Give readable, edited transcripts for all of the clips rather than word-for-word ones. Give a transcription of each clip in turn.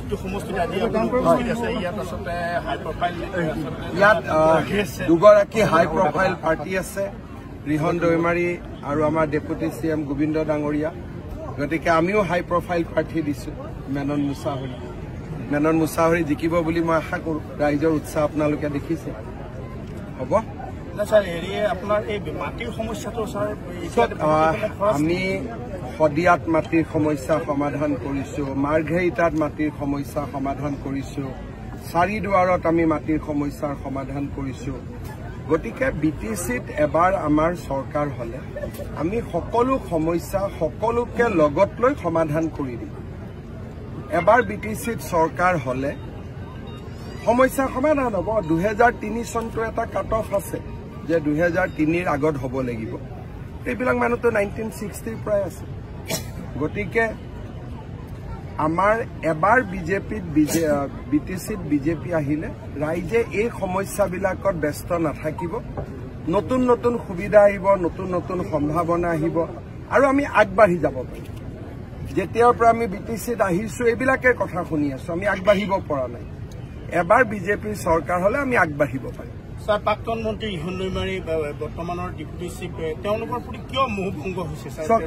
যিটো সমষ্টিত আজি উপস্থিত আছে ইয়াত আচলতে হাই প্ৰফাইল ইয়াত দুগৰাকী হাই প্ৰফাইল পাৰ্টি আছে ৰিহন দৈমাৰী আৰু আমাৰ ডেপুটি CM গোবিন্দ ডাঙৰীয়া গতিকে আমিও হাই প্ৰফাইল প্ৰাৰ্থী দিছো মেনন মুছাহৰি জিকিব বুলি মই আশা কৰো ৰাইজৰ উৎসাহ আপোনালোকে দেখিছে হ'ব স্যাৰ এৰিয়ে আপনাৰ এই মাটিৰ সমস্যাটো স্যাৰ আমি সদিয়াত মাটিৰ সমস্যা সমাধান কৰিছো মাৰ্ঘেৰিটাত মাটিৰ সমস্যা সমাধান কৰিছো চাৰিদুৱাৰত আমি মাটিৰ সমস্যাৰ সমাধান কৰিছো গতিকে বিটিচিত এবাৰ আমাৰ চৰকাৰ হলে আমি সকলো সমস্যা সকলোকে লগত লৈ সমাধান কৰি দিম এবাৰ বিটিচিত চৰকাৰ হলে সমস্যা সমাধান হ'ব 2003 চনটো এটা কাট অফ আছে যে 2003 আগত হ'ব লাগিব এইবিলাক মানুহটো 1960 প্ৰায় আছে গতিকে আমাৰ এবাৰ বিটিচিত বিজেপি আহিলে ৰাইজে এই সমস্যাবিলাকত ব্যস্ত নাথাকিব নতুন নতুন সুবিধা আহিব নতুন নতুন সম্ভাৱনা আহিব আৰু আমি আগবাঢ়ি যাব পাৰিম যেতিয়াৰ পৰা আমি বিটিচিত আহিছো এইবিলাকে কথা শুনি আছো আমি আগবাঢ়িব পৰা নাই এবাৰ বিজেপিৰ চৰকাৰ হলে আমি আগবাঢ়িব পাৰিম স্যাৰ প্ৰাক্তন মন্ত্ৰী ৰিহন দৈমাৰী বৰ্তমানৰ ডেপুটি চিফ তেওঁলোকৰ প্ৰতি কিয় মোহভংগ হৈছে স্যাৰ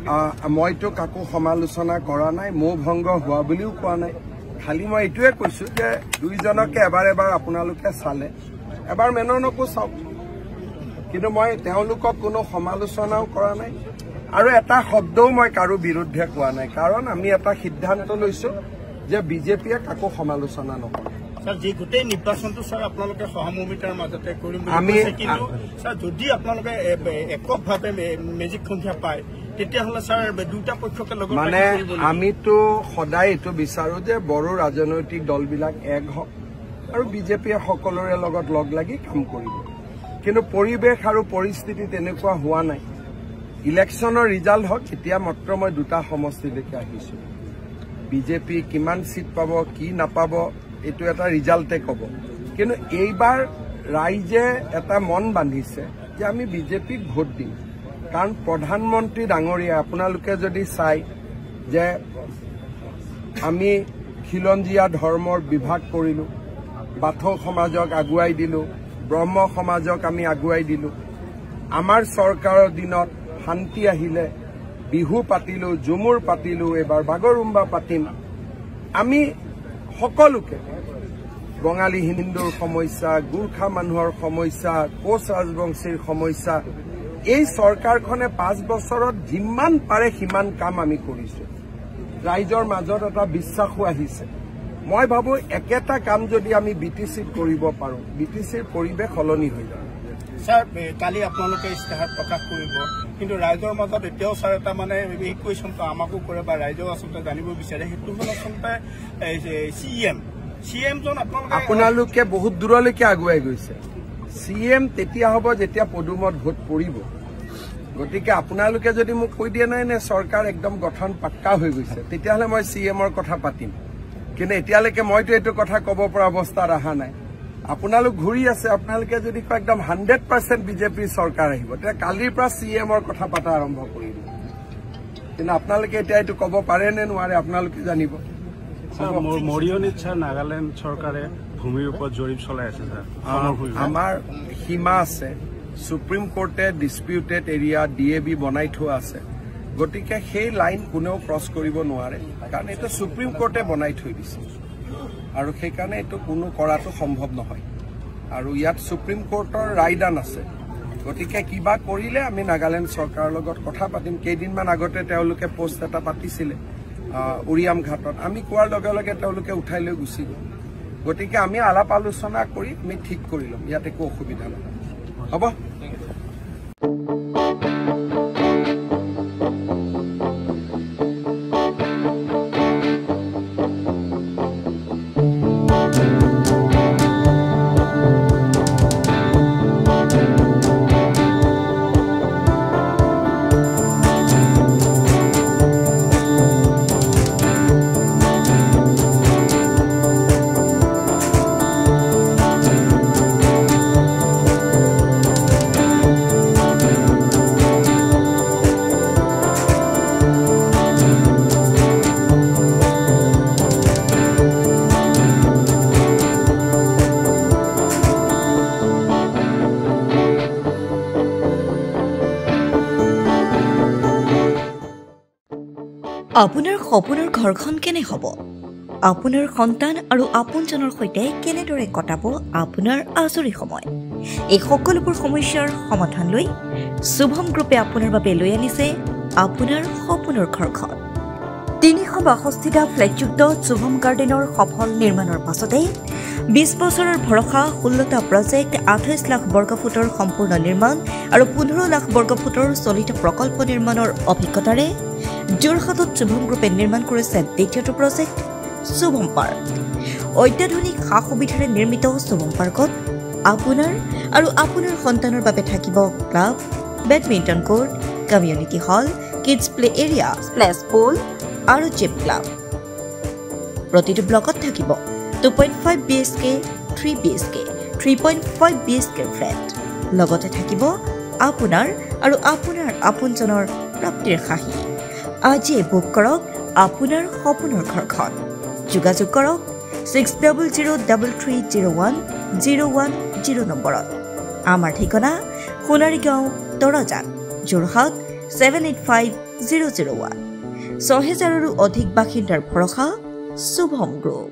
মইতো কাকো সমালোচনা কৰা নাই মোহভংগ হোৱা বুলিও কোৱা নাই খালি মই এইটোৱে কৈছো যে দুইজনকে এবাৰ আপোনালোকে চালে এবাৰ মেননকো চাওক কিন্তু মই তেওঁলোকক কোনো সমালোচনাও কৰা নাই আৰু এটা শব্দও মই কাৰো বিৰুদ্ধে কোৱা নাই কাৰণ আমি এটা সিদ্ধান্ত লৈছো যে বিজেপিয়ে কাকো সমালোচনা নকৰে স্যাৰ যে গোটেই নিৰ্বাচনটো স্যাৰ আপোনালোকে সহমৰ্মিতাৰ মাজতে কৰিম বুলি কিন্তু স্যাৰ যদি আপোনালোকে এককভাৱে মেজিক সংখ্যা পায় তেতিয়াহ'লে স্যাৰ দুটা পক্ষকে লগত মানে আমিতো সদায় এইটো বিচাৰো যে বড়ো ৰাজনৈতিক দলবিলাক এক হওক আৰু বিজেপিয়ে সকলোৰে লগত লগ লাগি কাম কৰিব কিন্তু পৰিৱেশ আৰু পৰিস্থিতি তেনেকুৱা হোৱা নাই ইলেকশ্যনৰ ৰিজাল্ট হওক এতিয়া মাত্ৰ মই দুটা সমষ্টিলৈকে আহিছো বিজেপি কিমান সিট পাব কি নাপাব এইটো এটা ৰিজাল্টে ক'ব কিন্তু এইবাৰ ৰাইজে এটা মন বান্ধিছে যে আমি বিজেপিক ভোট দিম কাৰণ প্ৰধানমন্ত্ৰী ডাঙৰীয়া আপোনালোকে যদি চাই যে আমি খিলঞ্জীয়া ধৰ্মৰ বিভাগ কৰিলো বাথৌ সমাজক আগুৱাই দিলো ব্ৰহ্ম সমাজক আমি আগুৱাই দিলো আমাৰ চৰকাৰৰ দিনত শান্তি আহিলে বিহু পাতিলো ঝুমুৰ পাতিলো এবাৰ বাগৰুম্বা পাতিম আমি সকলোকে বঙালী হিন্দুৰ সমস্যা গুৰ্খা মানুহৰ সমস্যা কোচ ৰাজবংশীৰ সমস্যা এই চৰকাৰখনে 5 বছৰত যিমান পাৰে সিমান কাম আমি কৰিছো ৰাইজৰ মাজত এটা বিশ্বাসো আহিছে মই ভাবো একেটা কাম যদি আমি বিটিচিত কৰিব পাৰো বিটিচিৰ পৰিৱেশ সলনি হৈ যাব স্যাৰ কালি আপোনালোকে ইস্তাহাৰ প্ৰকাশ কৰিব কিন্তু ৰাইজৰ মাজত এতিয়াও স্যাৰ এটা মানে এই কুৱেশ্যনটো আমাকো কৰে বা ৰাইজেও আচলতে জানিব বিচাৰে সেইটো হ'ল আচলতে CM জন আপোনালোকে বহুত দূৰলৈকে আগুৱাই গৈছে CM তেতিয়া হ'ব যেতিয়া পদুমত ভোট পৰিব গতিকে আপোনালোকে যদি মোক কৈ দিয়া নাই নে চৰকাৰ একদম গঠন পাক্কা হৈ গৈছে তেতিয়াহ'লে মই CMৰ কথা পাতিম কিন্তু এতিয়ালৈকে মইতো এইটো কথা ক'ব পৰা অৱস্থাত অহা নাই আপোনালোক ঘূৰি আছে আপোনালোকে যদি কয় একদম 100% বিজেপিৰ চৰকাৰ আহিব তেতিয়া কালিৰ পৰা CMৰ কথা পাতা আৰম্ভ কৰি দিব কিন্তু আপোনালোকে এতিয়া এইটো ক'ব পাৰে নে নোৱাৰে আপোনালোকে জানিব মৰিয়নিত স্যাৰ নাগালেণ্ড চৰকাৰে ভূমিৰ ওপৰত জৰীপ চলাই আছে স্যাৰ আমাৰ সীমা আছে সুপ্ৰিম কোৰ্টে ডিসপিউটেড এৰিয়া DAB বনাই থোৱা আছে গতিকে সেই লাইন কোনেও ক্ৰছ কৰিব নোৱাৰে কাৰণ এটা সুপ্ৰিম কোৰ্টে বনাই থৈ দিছে আৰু সেইকাৰণে এইটো কোনো কৰাটো সম্ভৱ নহয় আৰু ইয়াত সুপ্ৰিম কোৰ্টৰ ৰায়দান আছে গতিকে কিবা কৰিলে আমি নাগালেণ্ড চৰকাৰৰ লগত কথা পাতিম কেইদিনমান আগতে তেওঁলোকে পোষ্ট এটা পাতিছিলে উৰিয়াম ঘাটত আমি কোৱাৰ লগে লগে তেওঁলোকে উঠাই লৈ গুচি গ'ল গতিকে আমি আলাপ আলোচনা কৰি আমি ঠিক কৰি ল'ম ইয়াত একো অসুবিধা নহয় হ'ব আপোনাৰ সপোনৰ ঘৰখন কেনে হ'ব আপোনাৰ সন্তান আৰু আপোনজনৰ সৈতে কেনেদৰে কটাব আপোনাৰ আজৰি সময় এই সকলোবোৰ সমস্যাৰ সমাধান লৈ শুভম গ্ৰুপে আপোনাৰ বাবে লৈ আনিছে আপোনাৰ সপোনৰ ঘৰখন 362টা ফ্লেটযুক্ত শুভম গাৰ্ডেনৰ সফল নিৰ্মাণৰ পাছতে 20 বছৰৰ ভৰসা 16টা প্ৰজেক্ট 28 লাখ বৰ্গফুটৰ সম্পূৰ্ণ নিৰ্মাণ আৰু 15 লাখ বৰ্গফুটৰ চলিত প্ৰকল্প নিৰ্মাণৰ অভিজ্ঞতাৰে যোৰহাটত শুভম গ্ৰুপে নিৰ্মাণ কৰিছে দ্বিতীয়টো প্ৰজেক্ট শুভম পাৰ্ক অত্যাধুনিক সা সুবিধাৰে নিৰ্মিত শুভম পাৰ্কত আপোনাৰ আৰু আপোনাৰ সন্তানৰ বাবে থাকিব club badminton court community hall kids play area splash pool আৰু জিম ক্লাব প্ৰতিটো ব্লকত থাকিব 2.5 BHK 3 BHK 3.5 BHK ফ্লেট লগতে থাকিব আপোনাৰ আৰু আপোনাৰ আপোনজনৰ প্ৰাপ্তিৰ হাঁহি আজি বুক কৰক আপোনাৰ সপোনৰ ঘৰখন যোগাযোগ কৰক 6003301010 নম্বৰত আমাৰ ঠিকনা সোণাৰীগাঁও তৰাজান যোৰহাট 785001 6000ৰো অধিক বাসিন্দাৰ ভৰসা শুভম গ্ৰুপ